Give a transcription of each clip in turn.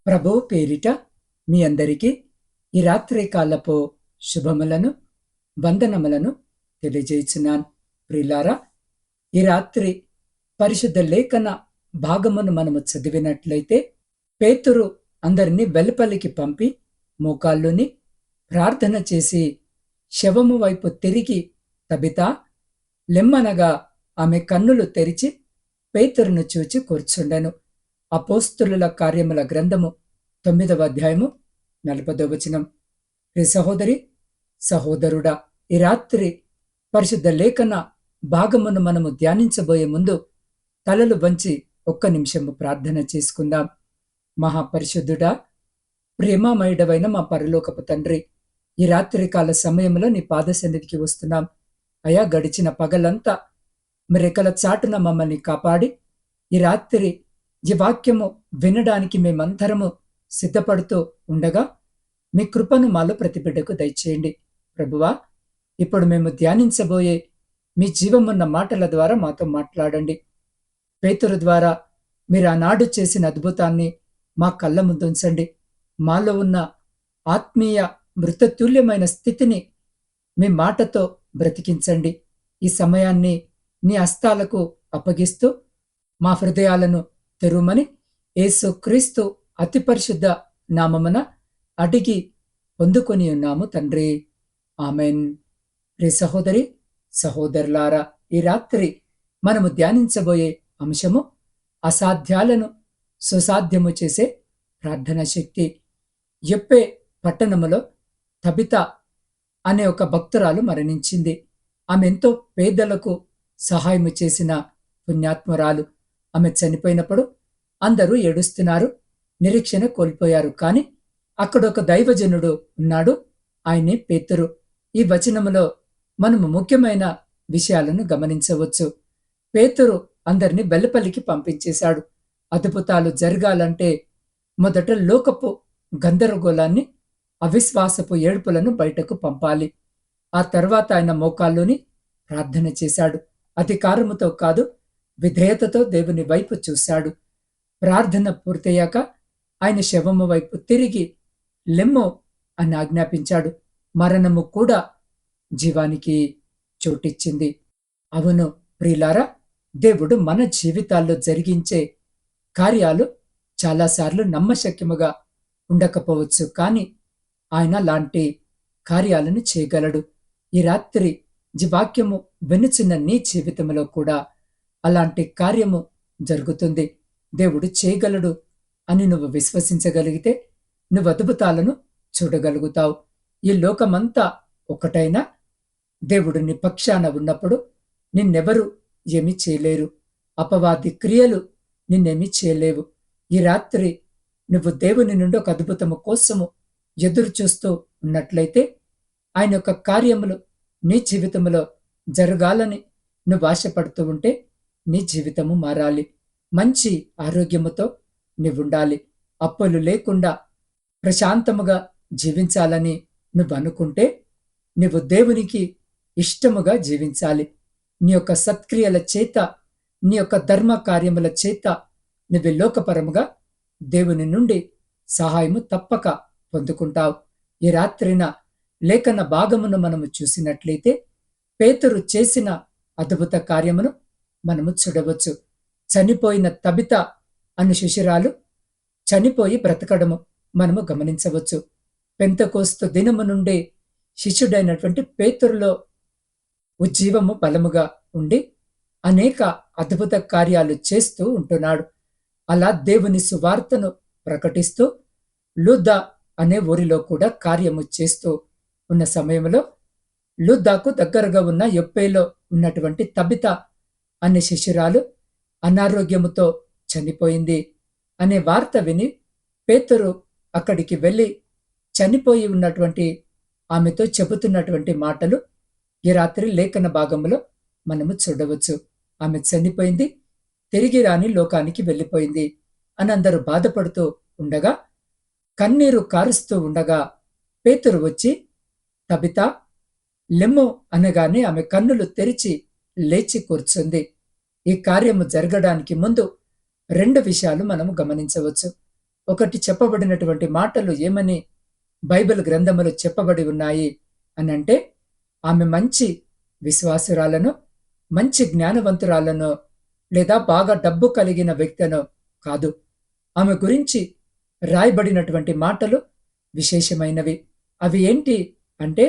ప్రభు పేరిట మీ అందరికీ ఈ రాత్రి కాలపు శుభములను వందనములను తెలియజేయుచున్నాను. ప్రియులారా, ఈ రాత్రి పరిశుద్ధ లేఖన భాగమును మనము చదివినట్లయితే, పేతురు అందరినీ వెలుపలికి పంపి మోకాళ్ళుని ప్రార్థన చేసి శవము వైపు తిరిగి, తబితా లెమ్మనగా ఆమె కన్నులు తెరిచి పేతురును చూచి కూర్చుండెను. అపోస్తులుల కార్యముల గ్రంథము 9వ అధ్యాయము 40వ వచనం. ప్రియ సహోదరి సహోదరుడా, ఈ రాత్రి పరిశుద్ధ లేఖన భాగమును మనము ధ్యానించబోయే ముందు తలలు వంచి ఒక్క నిమిషము ప్రార్థన చేసుకుందాం. మహాపరిశుద్ధుడా, ప్రేమమయుడవైన మా పరలోకపు తండ్రి, ఈ రాత్రి కాల సమయంలో నీ పాద సన్నిధికి వస్తున్నాం. అయా, గడిచిన పగలంతా మీ రెక్కల చాటున మమ్మల్ని కాపాడి ఈ రాత్రి ఈ వాక్యము వినడానికి మేమందరము సిద్ధపడుతూ ఉండగా మీ కృపను మాలో ప్రతి బిడ్డకు దయచేయండి. ప్రభువా, ఇప్పుడు మేము ధ్యానించబోయే మీ జీవమున్న మాటల ద్వారా మాతో మాట్లాడండి. పేతురు ద్వారా మీరు ఆనాడు చేసిన అద్భుతాన్ని మా కళ్ళ ముందుంచండి. మాలో ఉన్న ఆత్మీయ మృతతుల్యమైన స్థితిని మీ మాటతో బ్రతికించండి. ఈ సమయాన్ని నీ హస్తాలకు అప్పగిస్తూ మా హృదయాలను తెరుమని యేసు క్రీస్తు అతి పరిశుద్ధ నామమున అడిగి పొందుకొని ఉన్నాము తండ్రి, ఆమెన్. ప్రియ సహోదరి సహోదరులారా, ఈ రాత్రి మనము ధ్యానించబోయే అంశము అసాధ్యాలను సుసాధ్యము చేసే ప్రార్థనా శక్తి. యొప్పే పట్టణములో తబితా అనే ఒక భక్తురాలు మరణించింది. ఆమె ఎంతో పేదలకు సహాయము చేసిన పుణ్యాత్మురాలు. ఆమె చనిపోయినప్పుడు అందరూ ఏడుస్తున్నారు, నిరీక్షణ కోల్పోయారు. కానీ అక్కడొక దైవజనుడు ఉన్నాడు, ఆయనే పేతురు. ఈ వచనములో మనము ముఖ్యమైన విషయాలను గమనించవచ్చు. పేతురు అందరినీ వెలుపలికి పంపించేశాడు. అద్భుతాలు జరగాలంటే మొదట లోకపు గందరగోళాన్ని, అవిశ్వాసపు ఏడుపులను బయటకు పంపాలి. ఆ తర్వాత ఆయన మోకాల్లోని ప్రార్థన చేశాడు. అధికారముతో కాదు, విధేయతతో దేవుని వైపు చూశాడు. ప్రార్థన పూర్తయ్యాక ఆయన శవము వైపు తిరిగి లెమ్ము అని ఆజ్ఞాపించాడు. మరణము కూడా జీవానికి చోటిచ్చింది. అవును ప్రియులారా, దేవుడు మన జీవితాల్లో జరిగించే కార్యాలు చాలాసార్లు నమ్మశక్యముగా ఉండకపోవచ్చు, కానీ ఆయన లాంటి కార్యాలను చేయగలడు. ఈ రాత్రి వాక్యము వినుచున్న నీ జీవితంలో కూడా అలాంటి కార్యము జరుగుతుంది. దేవుడు చేయగలడు అని నువ్వు విశ్వసించగలిగితే నువ్వు అద్భుతాలను చూడగలుగుతావు. ఈ లోకమంతా ఒకటైనా దేవుడు నీ పక్షాన ఉన్నప్పుడు నిన్నెవరు ఏమీ చేయలేరు. అపవాది క్రియలు నిన్నేమీ చేయలేవు. ఈ రాత్రి నువ్వు దేవుని నుండి ఒక అద్భుతము కోసము ఎదురు చూస్తూ ఉన్నట్లయితే, ఆయన యొక్క కార్యములు నీ జీవితంలో జరగాలని నువ్వు ఆశపడుతూ ఉంటే నీ జీవితము మారాలి. మంచి ఆరోగ్యముతో నువ్వుండాలి. అప్పులు లేకుండా ప్రశాంతముగా జీవించాలని నువ్వు అనుకుంటే నువ్వు దేవునికి ఇష్టముగా జీవించాలి. నీ యొక్క సత్క్రియల చేత, నీ యొక్క ధర్మ కార్యముల చేత నువ్వు లోకపరముగా దేవుని నుండి సహాయము తప్పక పొందుకుంటావు. ఈ రాత్రిన లేఖన భాగమును మనము చూసినట్లయితే పేతురు చేసిన అద్భుత కార్యమును మనము చూడవచ్చు. చనిపోయిన తబితా అను శిష్యురాలు చనిపోయి బ్రతకడము మనము గమనించవచ్చు. పెంతెకోస్తు దినము నుండి శిష్యుడైనటువంటి పేతురులో ఉజ్జీవము బలముగా ఉండి అనేక అద్భుత కార్యాలు చేస్తూ ఉంటున్నాడు. అలా దేవుని సువార్తను ప్రకటిస్తూ లూద్దా అనే ఊరిలో కూడా కార్యము చేస్తూ ఉన్న సమయంలో లూద్దాకు దగ్గరగా ఉన్న యొప్పేలో ఉన్నటువంటి తబితా అనే శిష్యురాలు అనారోగ్యముతో చనిపోయింది అనే వార్త విని పేతురు అక్కడికి వెళ్ళి చనిపోయి ఉన్నటువంటి ఆమెతో చెబుతున్నటువంటి మాటలు ఈ రాత్రి లేఖన భాగంలో మనము చూడవచ్చు. ఆమె చనిపోయింది, తిరిగి రాని లోకానికి వెళ్ళిపోయింది అని అందరూ బాధపడుతూ ఉండగా, కన్నీరు కారుస్తూ ఉండగా పేతురు వచ్చి తబితా లెమ్ము అనగానే ఆమె కన్నులు తెరిచి లేచి కూర్చుంది. ఈ కార్యము జరగడానికి ముందు 2 విషయాలు మనము గమనించవచ్చు. ఒకటి చెప్పబడినటువంటి మాటలు ఏమని బైబిల్ గ్రంథములో చెప్పబడి ఉన్నాయి అనంటే, ఆమె మంచి విశ్వాసురాలను, మంచి జ్ఞానవంతురాలను, లేదా బాగా డబ్బు కలిగిన వ్యక్తనో కాదు. ఆమె గురించి రాయబడినటువంటి మాటలు విశేషమైనవి. అవి ఏంటి అంటే,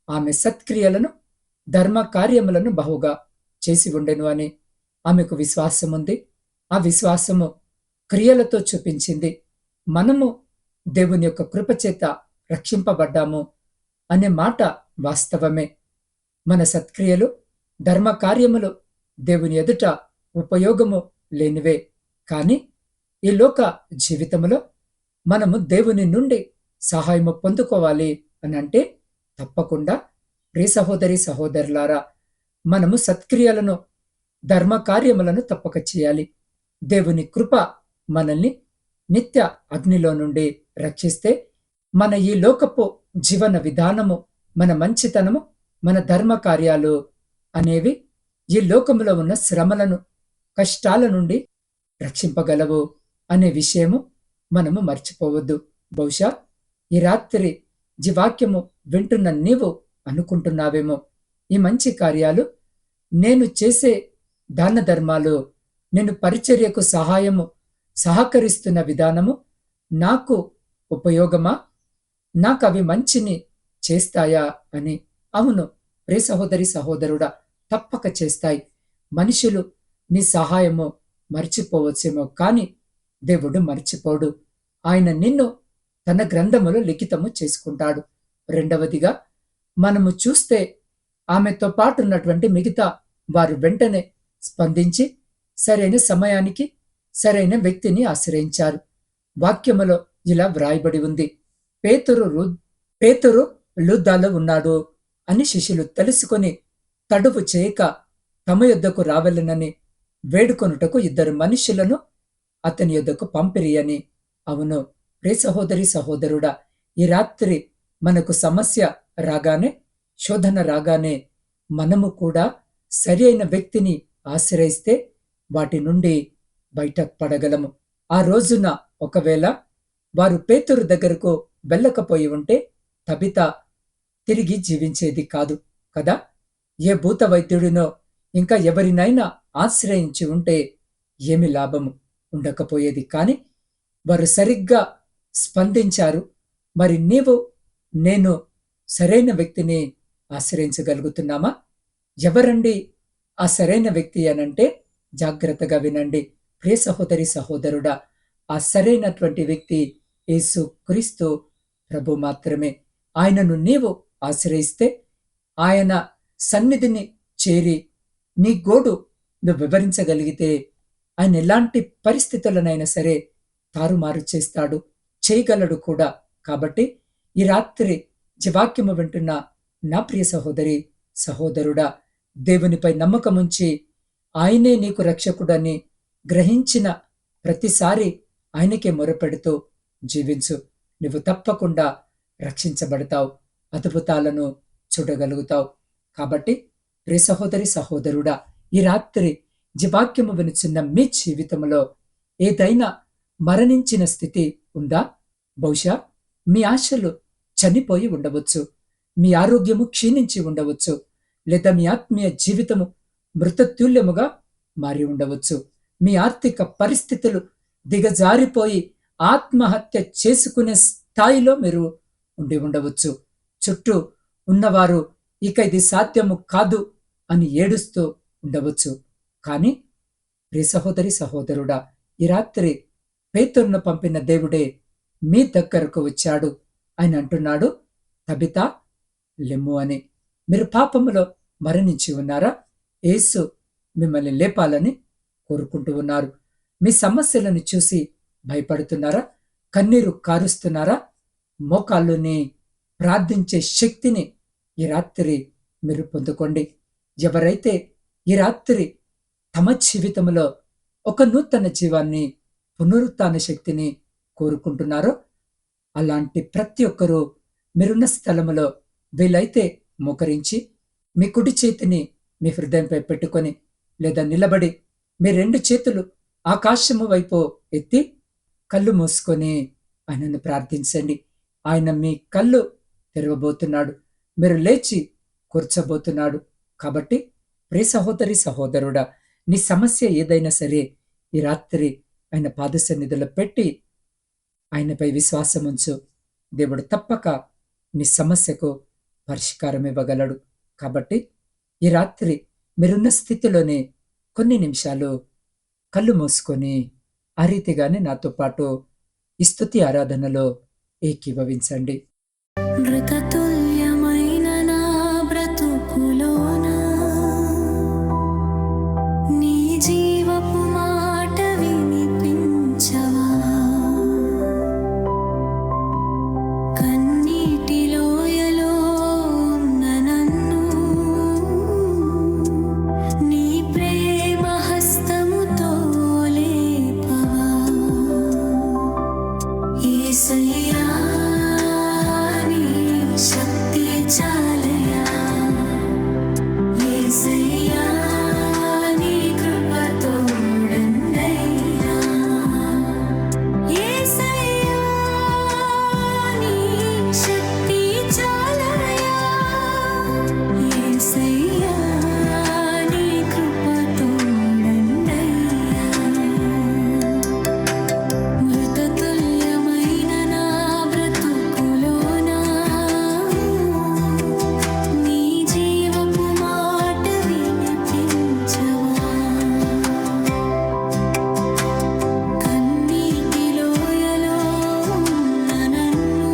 ఆమె సత్క్రియలను, ధర్మ కార్యములను బహుగా చేసి ఉండెను అని ఆమెకు విశ్వాసముంది. ఆ విశ్వాసము క్రియలతో చూపించింది. మనము దేవుని యొక్క కృపచేత రక్షింపబడ్డాము అనే మాట వాస్తవమే. మన సత్క్రియలు, ధర్మ కార్యములు దేవుని ఎదుట ఉపయోగము లేనివే. కాని ఈ లోక జీవితములో మనము దేవుని నుండి సహాయము పొందుకోవాలి అనంటే, తప్పకుండా ప్రియ సహోదరి సహోదరులారా, మనము సత్క్రియలను, ధర్మ కార్యములను తప్పక చేయాలి. దేవుని కృప మనల్ని నిత్య అగ్నిలో నుండి రక్షిస్తే, మన ఈ లోకపు జీవన విధానము, మన మంచితనము, మన ధర్మ కార్యాలు అనేవి ఈ లోకములో ఉన్న శ్రమలను, కష్టాల నుండి రక్షింపగలవు అనే విషయము మనము మర్చిపోవద్దు. బహుశా ఈ రాత్రి జీవాక్యము వింటున్న నీవు అనుకుంటున్నావేమో, ఈ మంచి కార్యాలు, నేను చేసే దాన ధర్మాలు, నేను పరిచర్యకు సహకరిస్తున్న విధానము నాకు ఉపయోగమా, నాకు అవి మంచిని చేస్తాయా అని. అవును ప్రియ సహోదరి సహోదరుడా, తప్పక చేస్తాయి. మనుషులు నీ సహాయము మర్చిపోవచ్చేమో, కాని దేవుడు మర్చిపోడు. ఆయన నిన్ను తన గ్రంథములో లిఖితము చేసుకుంటాడు. రెండవదిగా, మనము చూస్తే ఆమెతో పాటు ఉన్నటువంటి మిగతా వారు వెంటనే స్పందించి సరైన సమయానికి సరైన వ్యక్తిని ఆశ్రయించారు. వాక్యములో ఇలా వ్రాయబడి ఉంది, పేతురు లుద్దాలో ఉన్నాడు అని శిష్యులు తెలుసుకొని తడువు చేయక తమ యొద్దకు రావలెనని వేడుకొనుటకు 2 మనుషులను అతని యొద్దకు పంపిరి అని. అవును ప్రియ సహోదరి సహోదరుడా, ఈ రాత్రి మనకు సమస్య రాగానే, శోధన రాగానే, మనము కూడా సరి అయిన వ్యక్తిని ఆశ్రయిస్తే వాటి నుండి బయటపడగలము. ఆ రోజున ఒకవేళ వారు పేతురు దగ్గరకు వెళ్ళకపోయి ఉంటే తబిత తిరిగి జీవించేది కాదు కదా. ఏ భూత వైద్యుడినో ఇంకా ఎవరినైనా ఆశ్రయించి ఉంటే ఏమి లాభము ఉండకపోయేది. కాని వారు సరిగ్గా స్పందించారు. మరి నీవు నేను సరైన వ్యక్తిని ఆశ్రయించగలుగుతున్నామా? ఎవరండి ఆ సరైన వ్యక్తి అనంటే, జాగ్రత్తగా వినండి ప్రియ సహోదరి సహోదరుడా, ఆ సరైనటువంటి వ్యక్తి యేసు క్రీస్తు ప్రభు మాత్రమే. ఆయనను నీవు ఆశ్రయిస్తే, ఆయన సన్నిధిని చేరి నీ గోడు నువ్వు వివరించగలిగితే, ఆయన ఎలాంటి పరిస్థితులనైనా సరే తారుమారు చేస్తాడు, చేయగలడు కూడా. కాబట్టి ఈ రాత్రి జీవాక్యము వింటున్న నా ప్రియ సహోదరి సహోదరుడా, దేవునిపై నమ్మకముంచి ఆయనే నీకు రక్షకుడని గ్రహించిన ప్రతిసారి ఆయనకే మొరపెడుతూ జీవించు. నువ్వు తప్పకుండా రక్షించబడతావు, అద్భుతాలను చూడగలుగుతావు. కాబట్టి ప్రియ సహోదరి సహోదరుడా, ఈ రాత్రి జీవాక్యము వినుచున్న మీ జీవితంలో ఏదైనా మరణించిన స్థితి ఉందా? బహుశా మీ ఆశలు చనిపోయి ఉండవచ్చు, మీ ఆరోగ్యము క్షీణించి ఉండవచ్చు, లేదా మీ ఆత్మీయ జీవితము మృతతుల్యముగా మారి ఉండవచ్చు. మీ ఆర్థిక పరిస్థితులు దిగజారిపోయి ఆత్మహత్య చేసుకునే స్థాయిలో మీరు ఉండి ఉండవచ్చు. చుట్టూ ఉన్నవారు ఇక ఇది సాధ్యము కాదు అని ఏడుస్తూ ఉండవచ్చు. కానీ ప్రియ సహోదరి సహోదరుడా, ఈ రాత్రి పేతురును పంపిన దేవుడే మీ దగ్గరకు వచ్చాడు. ఆయన అంటున్నాడు, తబితా లెమ్ము అని. మీరు పాపములో మరణించి ఉన్నారా? యేసు మిమ్మల్ని లేపాలని కోరుకుంటూ ఉన్నారు. మీ సమస్యలను చూసి భయపడుతున్నారా? కన్నీరు కారుస్తున్నారా? మోకాళ్ళుని ప్రార్థించే శక్తిని ఈ రాత్రి మీరు పొందుకోండి. ఎవరైతే ఈ రాత్రి తమ జీవితంలో ఒక నూతన జీవాన్ని, పునరుత్థాన శక్తిని కోరుకుంటున్నారో, అలాంటి ప్రతి ఒక్కరూ మీరున్న స్థలములో వీలైతే మోకరించి మీ కుడి చేతిని మీ హృదయంపై పెట్టుకొని, లేదా నిలబడి మీ 2 చేతులు ఆకాశము వైపు ఎత్తి కళ్ళు మూసుకొని ఆయనను ప్రార్థించండి. ఆయన మీ కళ్ళు తెరవబోతున్నాడు. మీరు లేచి కూర్చోబోతున్నాడు. కాబట్టి ప్రియ సహోదరి సహోదరుడా, నీ సమస్య ఏదైనా సరే ఈ రాత్రి ఆయన పాద సన్నిధిలో పెట్టి ఆయనపై విశ్వాసం ఉంచు. దేవుడు తప్పక నీ సమస్యకు పరిష్కారం ఇవ్వగలడు. కాబట్టి ఈ రాత్రి మీరున్న స్థితిలోనే కొన్ని నిమిషాలు కళ్ళు మూసుకొని ఆ రీతిగానే నాతో పాటు ఈ స్తుతి ఆరాధనలో ఏకీభవించండి. మృతతుల్యమైన నా బ్రతుకులోన నీ జీవపు మాట వినిపించవా. కన్నీటి లోయలో ఉన్న నన్ను నీ ప్రేమ హస్తముతో లేపవా. యేసయ్యా, నీ శక్తి చాలయా. యేసయ్యా, నీ కృప తోడన్నయ్యా. యేసయ్యా, నీ శక్తి చాలయా. యేసయ్యా, నీ కృప తోడన్నయ్యా. మృతతుల్యమైన నా బ్రతుకులోన నీ జీవపు మాట వినిపించవా. కన్నీటి లోయలో ఉన్న నన్ను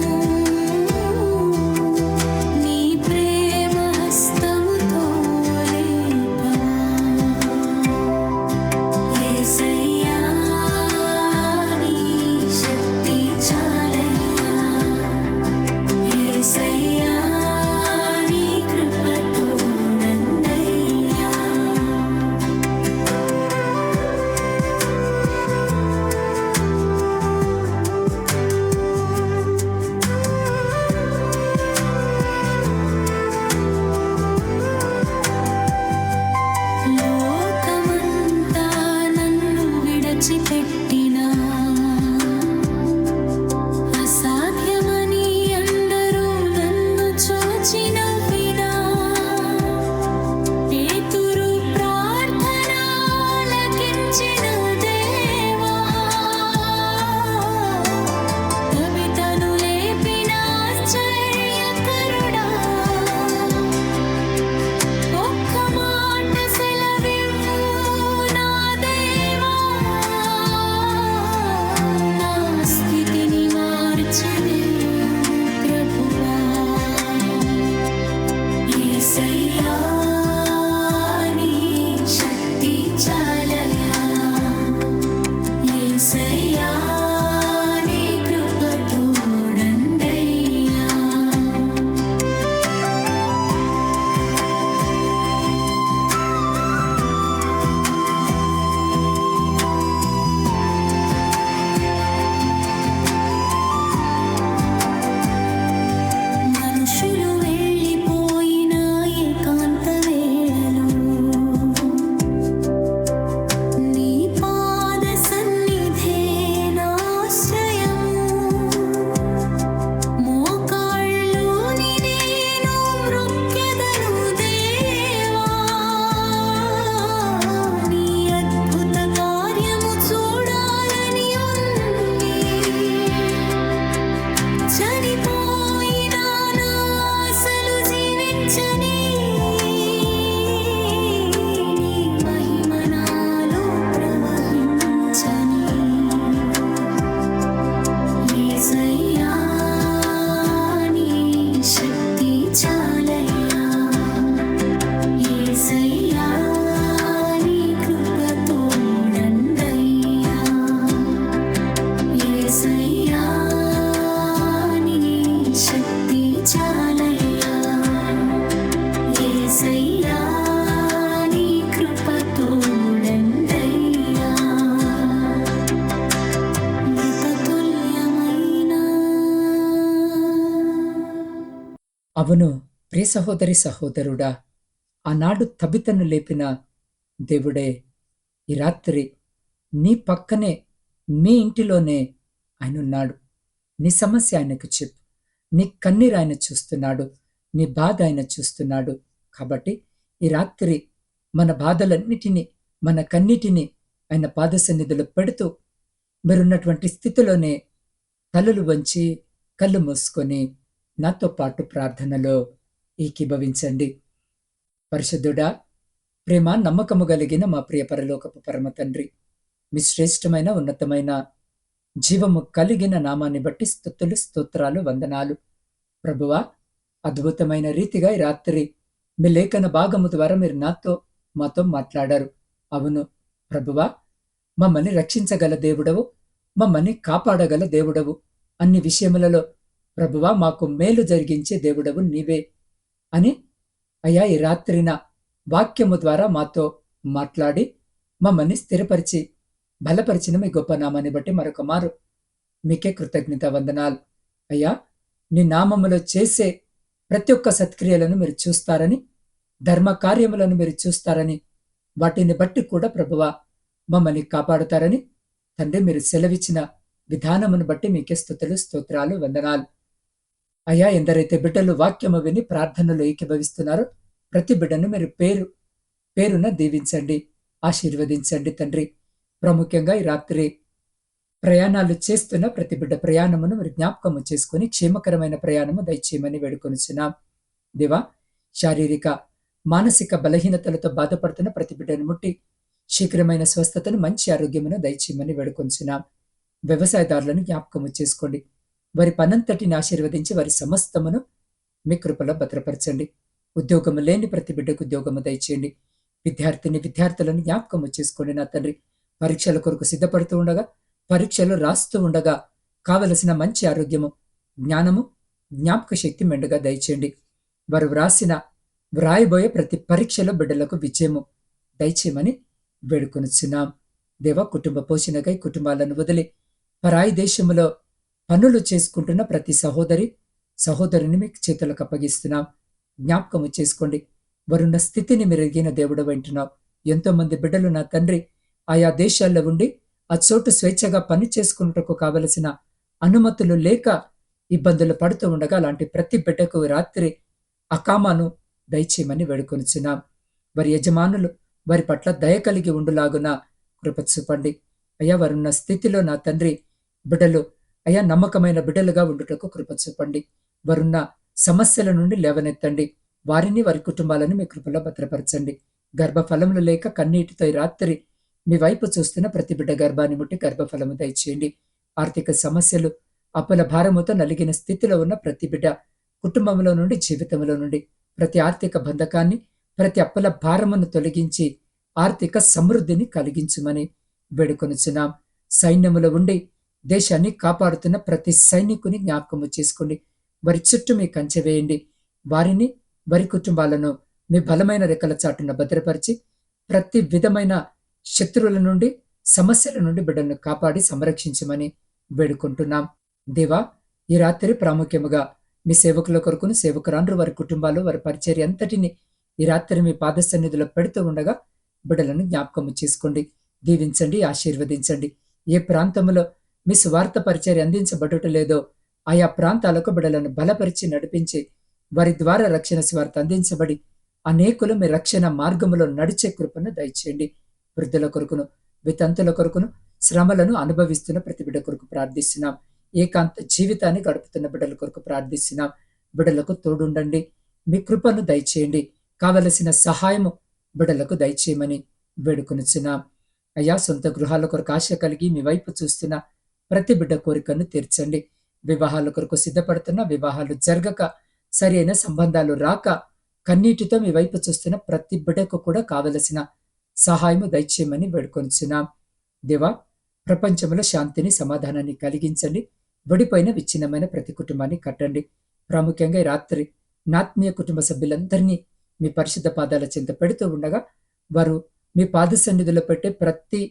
నీ ప్రేమ హస్తముతో లేపవా. యేసయ్యా, నీ శక్తి చాలయా. యేసయ్యా, నీ కృప తోడన్నయ్యా. లోకమంతా నన్ను విడిచిపెట్టినా, అసాధ్యమని అందరూ నన్ను చూచి నవ్వినా, పేతురు ప్రార్థన ఆలకించిన దేవా, తబితను లేపిన ఆశ్చర్యకరుడా, ఒక్క మాట సెలవివ్వు నా దేవా. నా స్థితిని మార్చని ప్రభువా. యేసయ్యా, నీ శక్తి చాలయా. యేసయ్యా, నీ కృప తోడన్నయ్యా. మనుషులు వెళ్ళిపోయిన ఏకాంత వేళలో నీ పాద సన్నిధే నాశ్రయము. మోకాళ్ళుని నేను మ్రొక్కెదను దేవా. నీ అద్భుత కార్యము చూడాలని ఉంది. చనిపోయిన నా ఆశలు జీవించని, నీ మహిమ నాలో ప్రవహించని. యేసయ్యా, నీ శక్తి చాలయా. యేసయ్యా, నీ కృప తోడన్నయ్యా. యేసయ్యా, నీ శక్తి చాలయా. యేసయ్యా, నీ కృప తోడన్నయ్యా. మృతతుల్యమైన అవును ప్రియ సహోదరి సహోదరుడా, ఆనాడు తబితను లేపిన దేవుడే ఈ రాత్రి నీ పక్కనే, మీ ఇంటిలోనే ఆయన ఉన్నాడు. నీ సమస్య ఆయనకు చెప్పు. నీ కన్నీరు ఆయన చూస్తున్నాడు. నీ బాధ ఆయన చూస్తున్నాడు. కాబట్టి ఈ రాత్రి మన బాధలన్నిటినీ, మన కన్నీటిని ఆయన పాద సన్నిధిలో పెడుతూ మీరున్నటువంటి స్థితిలోనే తలలు వంచి కళ్ళు మూసుకొని నాతో పాటు ప్రార్థనలో ఏకీభవించండి. పరిశుద్ధుడా, ప్రేమ నమ్మకము కలిగిన మా ప్రియ పరలోకపు పరమ తండ్రి, మీ శ్రేష్టమైన ఉన్నతమైన జీవము కలిగిన నామాన్ని బట్టి స్తుతులు, స్తోత్రాలు, వందనాలు. ప్రభువా, అద్భుతమైన రీతిగా ఈ రాత్రి మీ లేఖన భాగము ద్వారా మీరు మాతో మాట్లాడారు. అవును ప్రభువా, మమ్మల్ని రక్షించగల దేవుడవు, మమ్మల్ని కాపాడగల దేవుడవు, అన్ని విషయములలో ప్రభువా మాకు మేలు జరిగించే దేవుడవు నీవే అని అయ్యా ఈ రాత్రిన వాక్యము ద్వారా మాతో మాట్లాడి మమ్మల్ని స్థిరపరిచి బలపరిచిన మీ గొప్ప నామాన్ని బట్టి మరొక మారు మీకే కృతజ్ఞత వందనాలు. అయ్యా, నీ నామములో చేసే ప్రతి ఒక్క సత్క్రియలను మీరు చూస్తారని, ధర్మ కార్యములను మీరు చూస్తారని, వాటిని బట్టి కూడా ప్రభువా మమ్మల్ని కాపాడుతారని తండ్రి మీరు సెలవిచ్చిన విధానమును బట్టి మీకే స్తుతులు, స్తోత్రాలు, వందనాలు. అయ్యా, ఎందరైతే బిడ్డలు వాక్యము విని ప్రార్థనలు ఏకీభవిస్తున్నారో ప్రతి బిడ్డను మీరు పేరున దీవించండి, ఆశీర్వదించండి తండ్రి. ప్రాముఖ్యంగా ఈ రాత్రి ప్రయాణాలు చేస్తున్న ప్రతి బిడ్డ ప్రయాణమును మీరు జ్ఞాపకము చేసుకుని క్షేమకరమైన ప్రయాణము దయచేయమని వేడుకొనిచున్నాం. దేవా, శారీరక మానసిక బలహీనతలతో బాధపడుతున్న ప్రతి బిడ్డను ముట్టి శీఘ్రమైన స్వస్థతను, మంచి ఆరోగ్యమును దయచేయమని వేడుకొనిచున్నాం. వ్యవసాయదారులను జ్ఞాపకము చేసుకోండి. వారి పనంతటిని ఆశీర్వదించి వారి సమస్తమును మీ కృపలో భద్రపరచండి. ఉద్యోగము లేని ప్రతి బిడ్డకు ఉద్యోగము దయచేయండి. విద్యార్థులను జ్ఞాపకము చేసుకోండి నా తండ్రి. పరీక్షల కొరకు సిద్ధపడుతూ ఉండగా, పరీక్షలు రాస్తూ ఉండగా కావలసిన మంచి ఆరోగ్యము, జ్ఞానము, జ్ఞాపక శక్తి మెండుగా దయచేయండి. వారు వ్రాయబోయే ప్రతి పరీక్షలో బిడ్డలకు విజయము దయచేయమని వేడుకొనిచున్నాం. దేవ, కుటుంబ పోషణకై కుటుంబాలను వదిలి పరాయి దేశములో పనులు చేసుకుంటున్న ప్రతి సహోదరిని మీకు చేతులకు అప్పగిస్తున్నాం. జ్ఞాపకము చేసుకోండి. వారున్న స్థితిని మీరు ఎరిగిన దేవుడు వింటున్నావు. ఎంతో మంది బిడ్డలు నా తండ్రి ఆయా దేశాల్లో ఉండి ఆ చోటు స్వేచ్ఛగా పని చేసుకున్నటకు కావలసిన అనుమతులు లేక ఇబ్బందులు పడుతూ ఉండగా అలాంటి ప్రతి బిడ్డకు రాత్రి అకామాను దయచేయమని వేడుకొనిచున్నాం. వారి యజమానులు వారి పట్ల దయ కలిగి ఉండులాగున కృప చూపండి. అయ్యా, వారున్న స్థితిలో నా తండ్రి బిడ్డలు అయ్యా నమ్మకమైన బిడ్డలుగా ఉండుటకు కృప చూపండి. వారున్న సమస్యల నుండి లేవనెత్తండి. వారిని, వారి కుటుంబాలను మీ కృపలో భద్రపరచండి. గర్భఫలములు లేక కన్నీటితో ఈ రాత్రి మీ వైపు చూస్తున్న ప్రతి బిడ్డ గర్భాన్ని ముట్టి గర్భఫలము దయచేయండి. ఆర్థిక సమస్యలు, అప్పుల భారముతో నలిగిన స్థితిలో ఉన్న ప్రతి బిడ్డ కుటుంబంలో నుండి, జీవితంలో నుండి ప్రతి ఆర్థిక బంధకాన్ని, ప్రతి అప్పుల భారమును తొలగించి ఆర్థిక సమృద్ధిని కలిగించుమని వేడుకొనుచున్నాం. సైన్యములో ఉండి దేశాన్ని కాపాడుతున్న ప్రతి సైనికుని జ్ఞాపకము చేసుకోండి. వారి చుట్టూ మీ కంచె వేయండి. వారిని, వారి కుటుంబాలను మీ బలమైన రెక్కల చాటున భద్రపరిచి ప్రతి విధమైన శత్రువుల నుండి, సమస్యల నుండి బిడ్డలను కాపాడి సంరక్షించమని వేడుకుంటున్నాం. దేవా, ఈ రాత్రి ప్రాముఖ్యముగా మీ సేవకుల కొరకును, సేవకురాండ్రు, వారి కుటుంబాలు, వారి పరిచర్య అంతటిని ఈ రాత్రి మీ పాద సన్నిధిలో పెడుతూ ఉండగా బిడ్డలను జ్ఞాపకము చేసుకోండి, దీవించండి, ఆశీర్వదించండి. ఏ ప్రాంతంలో మీ సువార్త పరిచర్య అందించబడుట లేదో ఆయా ప్రాంతాలకు బిడ్డలను బలపరిచి నడిపించి వారి ద్వారా రక్షణ సువార్త అందించబడి అనేకులు మీ రక్షణ మార్గములో నడిచే కృపను దయచేయండి. వృద్ధుల కొరకును, వితంతుల కొరకును, శ్రమలను అనుభవిస్తున్న ప్రతి బిడ్డ కొరకు ప్రార్థిస్తున్నాం. ఏకాంత జీవితాన్ని గడుపుతున్న బిడ్డల కొరకు ప్రార్థిస్తున్నాం. బిడ్డలకు తోడుండండి, మీ కృపను దయచేయండి. కావలసిన సహాయము బిడ్డలకు దయచేయమని వేడుకొనుచున్నాం. అయ్యా, సొంత గృహాల కొరకు ఆశ కలిగి మీ వైపు చూస్తున్న ప్రతి బిడ్డ కోరికను తీర్చండి. వివాహాల కొరకు సిద్ధపడుతున్న, వివాహాలు జరగక, సరి అయిన సంబంధాలు రాక కన్నీటితో మీ వైపు చూస్తున్న ప్రతి బిడ్డకు కూడా కావలసిన సహాయము దయచేయమని వేడుకొనిచున్నాం. దేవా, ప్రపంచంలో శాంతిని, సమాధానాన్ని కలిగించండి. విడిపోయిన విచ్ఛిన్నమైన ప్రతి కుటుంబాన్ని కట్టండి. ప్రాముఖ్యంగా ఈ రాత్రి నాత్మీయ కుటుంబ సభ్యులందరినీ మీ పరిశుద్ధ పాదాల చెంత పెడుతూ ఉండగా వారు మీ పాద సన్నిధిలో పెట్టే ప్రతి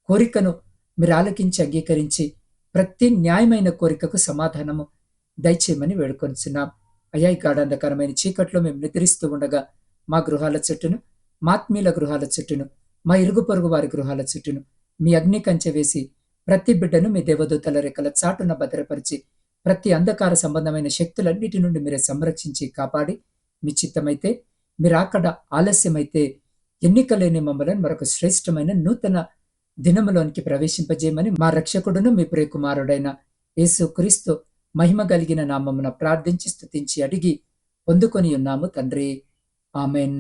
కోరికను మీరు ఆలకించి అంగీకరించి ప్రతి న్యాయమైన కోరికకు సమాధానము దయచేయమని వేడుకొనిచున్నాం. అయ్యా, ఈ గాఢాంధకరమైన చీకట్లో మేము నిద్రిస్తూ ఉండగా మా గృహాల చుట్టూను, మా ఆత్మీయుల గృహాల చుట్టూను, మా ఇరుగు పొరుగు వారి గృహాల చుట్టూను మీ అగ్ని కంచె వేసి ప్రతి బిడ్డను మీ దేవదూతల రెక్కల చాటున భద్రపరిచి ప్రతి అంధకార సంబంధమైన శక్తులన్నిటి నుండి మీరే సంరక్షించి కాపాడి, మీ చిత్తమైతే మీరు అక్కడ ఆలస్యమైతే ఎన్నికలేని మమ్మలను మరొక శ్రేష్టమైన నూతన దినములోనికి ప్రవేశింపజేయమని మా రక్షకుడును మీ ప్రియకుమారుడైన యేసు క్రీస్తు మహిమ కలిగిన నామమున ప్రార్థించి స్తుతించి అడిగి పొందుకొని ఉన్నాము తండ్రి. ఆమెన్.